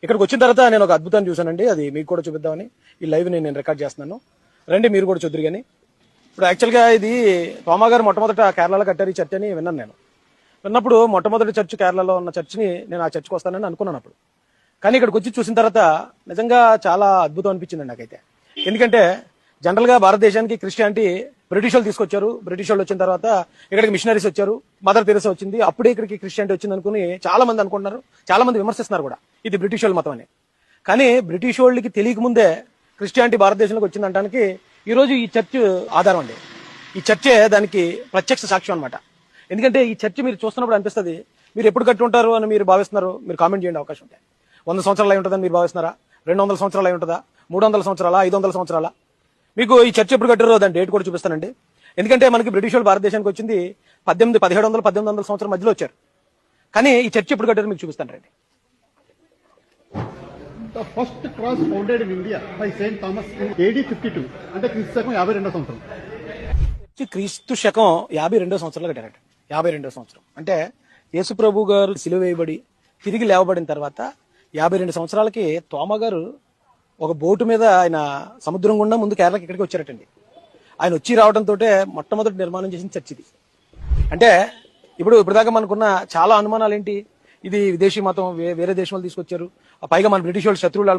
ఇక్కడికి వచ్చిన తర్వాత నేను ఒక అద్భుతాన్ని చూశానండి. అది మీకు కూడా చూపిద్దామని ఈ లైవ్ నేను రికార్డ్ చేస్తున్నాను. రండి మీరు కూడా చూద్దరు. కానీ ఇప్పుడు యాక్చువల్గా ఇది తోమా గారు మొట్టమొదట కేరళలో కట్టారు ఈ చర్చ్ అని విన్నాను నేను. విన్నప్పుడు మొట్టమొదటి చర్చ్ కేరళలో ఉన్న చర్చిని నేను ఆ చర్చ్కి వస్తానని అనుకున్నాను అప్పుడు. కానీ ఇక్కడికి వచ్చి చూసిన తర్వాత నిజంగా చాలా అద్భుతం అనిపించింది నాకైతే. ఎందుకంటే జనరల్గా భారతదేశానికి క్రిస్టియానిటీ బ్రిటిష్ వాళ్ళు తీసుకొచ్చారు. బ్రిటిష్ వాళ్ళు వచ్చిన తర్వాత ఇక్కడికి మిషనరీస్ వచ్చారు, మదర్ తెరెసా వచ్చింది, అప్పుడే ఇక్కడికి క్రిస్టియానిటీ వచ్చింది అనుకుని చాలా మంది అనుకుంటున్నారు, చాలా మంది విమర్శిస్తున్నారు కూడా ఇది బ్రిటిష్ వాళ్ళ మతం అని. కానీ బ్రిటిష్ వాళ్ళకి తెలియక ముందే క్రిస్టియానిటీ భారతదేశంలోకి వచ్చిందనడానికి ఈరోజు ఈ చర్చ్ ఆధారం అండి. ఈ చర్చే దానికి ప్రత్యక్ష సాక్ష్యం అనమాట. ఎందుకంటే ఈ చర్చ్ మీరు చూస్తున్నప్పుడు అనిపిస్తుంది, మీరు ఎప్పుడు కట్టి ఉంటారు అని మీరు భావిస్తున్నారు. మీరు కామెంట్ చేయండి, అవకాశం ఉంటాయి. 100 సంవత్సరాలు అయి ఉంటుందని మీరు భావిస్తున్నారా? 200 సంవత్సరాలు అయి ఉంటుందా? 300 సంవత్సరాలా? 500 సంవత్సరాలా? మీకు ఈ చర్చ్ ఎప్పుడు కట్టారో దాని డేట్ కూడా చూపిస్తానండి. ఎందుకంటే మనకి బ్రిటిష్ వాళ్ళు భారతదేశానికి వచ్చింది 1700 1800 సంవత్సరం మధ్యలో వచ్చారు. కానీ ఈ చర్చ్ ఎప్పుడు కట్టారో మీకు చూపిస్తాను రండి. The first cross founded in India by Saint Thomas in AD 52 అంటే క్రీస్తు శకం 52వ సంవత్సరం. క్రీస్తు శకం 52వ సంవత్సరంలో కట్టారట. 52వ సంవత్సరం అంటే యేసు ప్రభు గారు సిలువ వేయబడి తిరిగి లేవబడిన తర్వాత 52 సంవత్సరాలకి తోమా గారు ఒక బోటు మీద ఆయన సముద్రం గుండా ముందు కేరళకి ఇక్కడికి వచ్చారటండి. ఆయన వచ్చి రావడంతో మొట్టమొదటి నిర్మాణం చేసిన చర్చ్ ఇది. అంటే ఇప్పుడు దాకా మనకున్న చాలా అనుమానాలు ఏంటి, ఇది విదేశీ మతం, వేరే దేశం వాళ్ళు తీసుకొచ్చారు, పైగా మన బ్రిటిష్ వాళ్ళు శత్రువులు